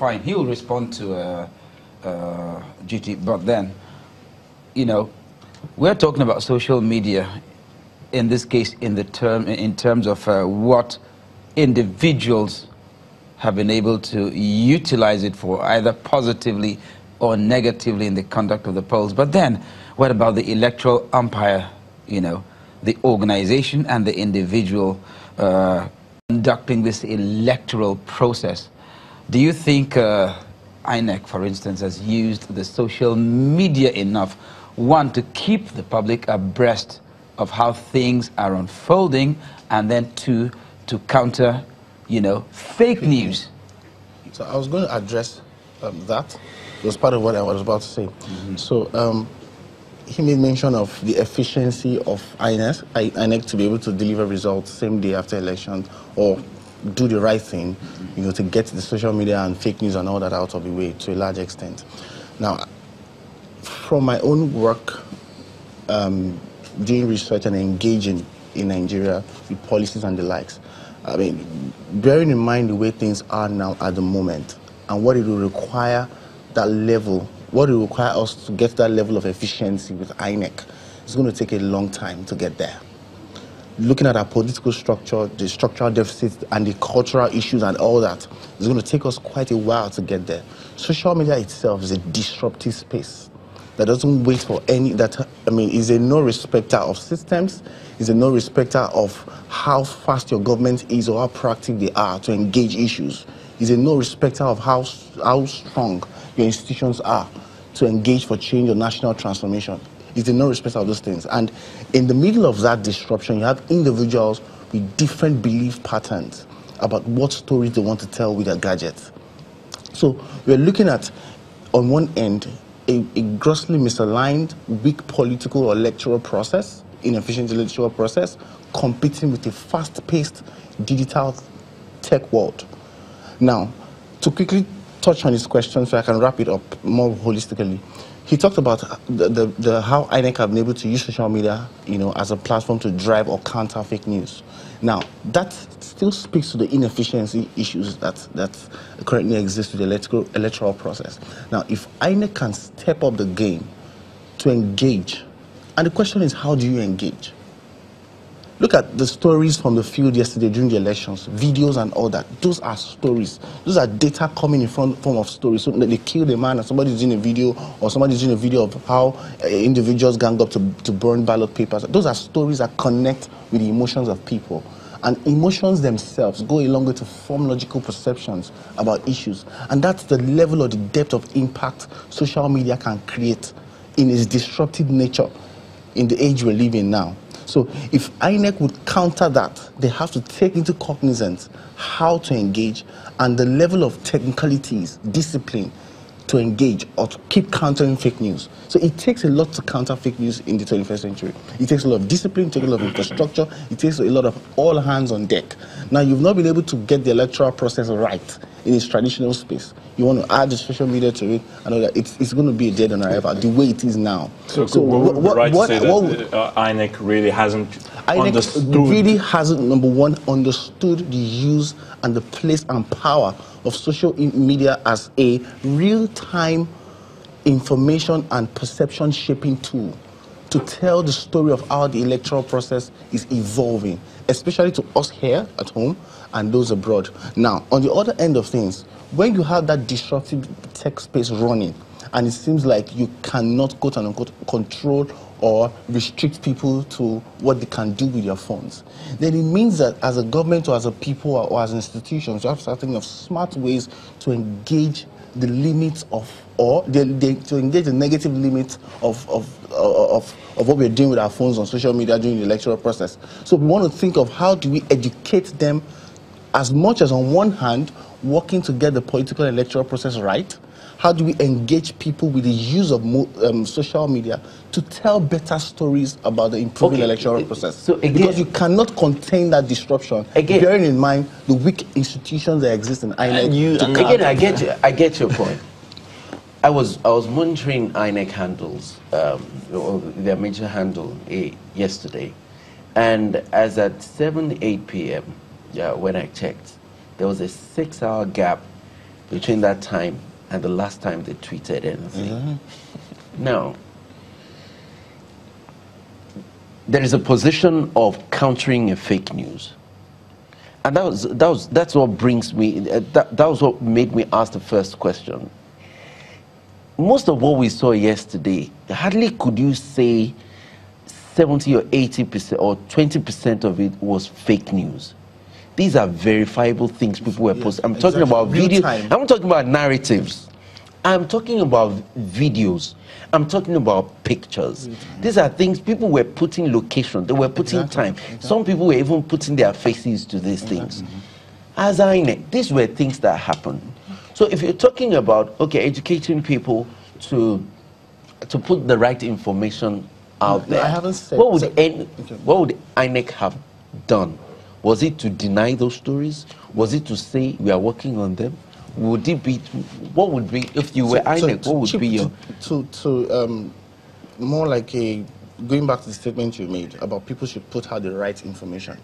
fine, he will respond to GT, but then, you know, we're talking about social media, in this case, in terms of what individuals have been able to utilize it for, either positively or negatively in the conduct of the polls. But then, what about the electoral umpire, you know, the organization and the individual conducting this electoral process? Do you think INEC, for instance, has used the social media enough, one, to keep the public abreast of how things are unfolding, and then two, to counter, you know, fake news? So I was going to address that. It was part of what I was about to say. So he made mention of the efficiency of INEC to be able to deliver results same day after election, or do the right thing, you know, to get the social media and fake news and all that out of the way to a large extent. Now, from my own work, doing research and engaging in Nigeria with policies and the likes, I mean, bearing in mind the way things are now at the moment and what it will require, that level, what it will require us to get that level of efficiency with INEC, it's going to take a long time to get there. Looking at our political structure, the structural deficits and the cultural issues and all that, it's going to take us quite a while to get there. Social media itself is a disruptive space that doesn't wait for any, is a no respecter of systems, is a no respecter of how fast your government is or how proactive they are to engage issues, is a no respecter of how strong your institutions are to engage for change or national transformation. It's a no respecter of those things. And in the middle of that disruption, you have individuals with different belief patterns about what stories they want to tell with their gadgets. So we're looking at, on one end, a grossly misaligned, weak political or electoral process, inefficient electoral process, competing with a fast-paced digital tech world. Now, to quickly touch on his question so I can wrap it up more holistically, he talked about how INEC have been able to use social media, you know, as a platform to drive or counter fake news. Now, that still speaks to the inefficiency issues that currently exist with the electoral process. Now, if INEC can step up the game to engage, and the question is, how do you engage? Look at the stories from the field yesterday during the elections, videos and all that. Those are stories. Those are data coming in form of stories. So they killed a man and somebody's doing a video, or somebody's doing a video of how individuals gang up to burn ballot papers. Those are stories that connect with the emotions of people. And emotions themselves go a long way to form logical perceptions about issues. And that's the level or the depth of impact social media can create in its disruptive nature in the age we're living now. So if INEC would counter that, they have to take into cognizance how to engage and the level of technicalities, discipline to engage or to keep countering fake news. So it takes a lot to counter fake news in the 21st century. It takes a lot of discipline, it takes a lot of infrastructure, it takes a lot of all hands on deck. Now, you've not been able to get the electoral process right in its traditional space. You want to add the social media to it, I know that it's going to be a dead on arrival, the way it is now. So what right to say that INEC really hasn't understood? INEC really hasn't, number one, understood the use and the place and power of social media as a real-time information and perception shaping tool to tell the story of how the electoral process is evolving, especially to us here at home and those abroad. Now, on the other end of things, when you have that disruptive tech space running, and it seems like you cannot, quote unquote, control or restrict people to what they can do with their phones, then it means that as a government or as a people or as institutions, you have to start thinking of smart ways to engage the limits of, or to engage the negative limits of what we're doing with our phones on social media during the electoral process. So we want to think of how do we educate them as much as on one hand, working to get the political and electoral process right. How do we engage people with the use of social media to tell better stories about the improving electoral process? So again, because you cannot contain that disruption, bearing in mind the weak institutions that exist in INEC. I get your point. I was monitoring INEC handles, their major handle yesterday, and as at 8 p.m. when I checked, there was a 6-hour gap between that time and the last time they tweeted anything. Now, there is a position of countering a fake news. And that's what brings me, that was what made me ask the first question. Most of what we saw yesterday, hardly could you say 70 or 80% or 20% of it was fake news. These are verifiable things people were posting. I'm talking about video. I'm talking about narratives. I'm talking about videos. I'm talking about pictures. These are things people were putting location. They were putting time. Some people were even putting their faces to these things. As I know, these were things that happened. So if you're talking about, okay, educating people to put the right information out there, I haven't said, what would INEC have done? Was it to deny those stories? Was it to say we are working on them? Would it be, what would be, if you were INEC, what would be your... More like a, going back to the statement you made about people should put out the right information.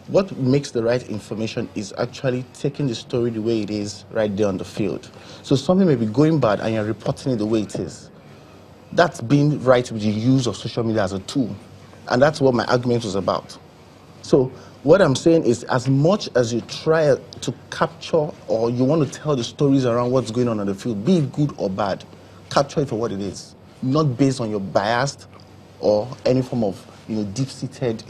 What makes the right information is actually taking the story the way it is right there on the field. So something may be going bad and you're reporting it the way it is. That's being right with the use of social media as a tool. And that's what my argument was about. So what I'm saying is, as much as you try to capture or you want to tell the stories around what's going on the field, be it good or bad, capture it for what it is, not based on your bias or any form of deep-seated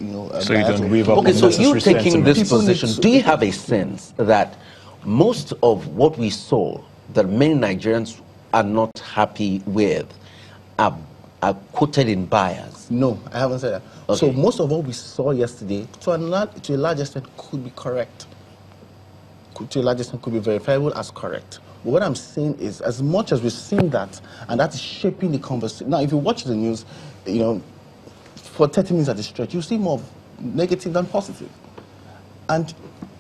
so you don't weave up. Okay, so you taking this position, do you have a sense that most of what we saw that many Nigerians are not happy with are quoted in bias? No, I haven't said that. Okay. So most of what we saw yesterday, to a large extent, could be correct. To a large extent, could be verifiable as correct. But what I'm saying is, as much as we've seen that, and that is shaping the conversation. Now, if you watch the news, for 30 minutes at a stretch, you see more negative than positive. And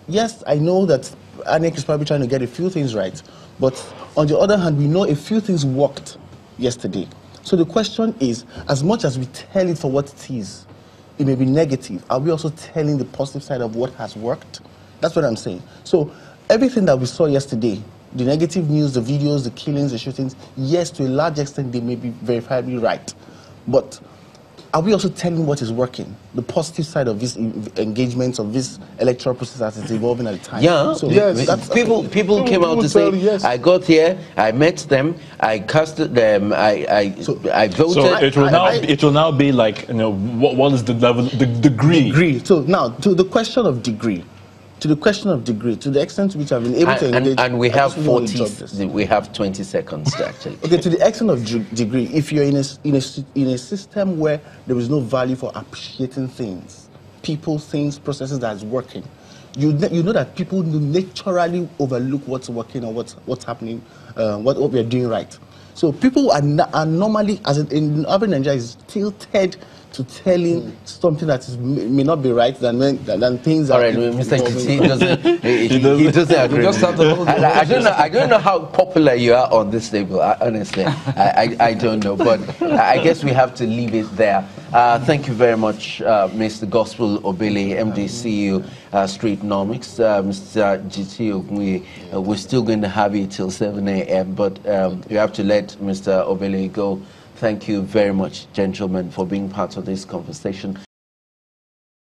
yes, I know that INEC is probably trying to get a few things right, but on the other hand, we know a few things worked yesterday. So the question is, as much as we tell it for what it is, it may be negative, are we also telling the positive side of what has worked? That's what I'm saying. So everything that we saw yesterday, the negative news, the videos, the killings, the shootings, yes, to a large extent, they may be verifiably right. But are we also telling what is working? The positive side of this engagement, of this electoral process as it's evolving at the time. Yeah, so yes. People came out to say, yes. I got here, I met them, I casted them, I voted. So it will now be like, what is the level, the degree? Degree. So now, to the question of degree, to the extent to which I've been able to engage... And we have 20 seconds actually. Okay, to the extent of degree, if you're in a system where there is no value for appreciating things, people, things, processes that is working, you know that people naturally overlook what's working or what's happening, what we are doing right. So people are normally, as in urban Nigeria, is tilted to telling something that may not be right than things. All right, Mr. Kiti doesn't agree. I don't know how popular you are on this table. Honestly, I don't know, but I guess we have to leave it there. Thank you very much, Mr. Gospel Obele, MD CEO, Streetnomics, Mr. GT Ogunye. We're still going to have you till 7 a.m., but you have to let Mr. Obele go. Thank you very much, gentlemen, for being part of this conversation.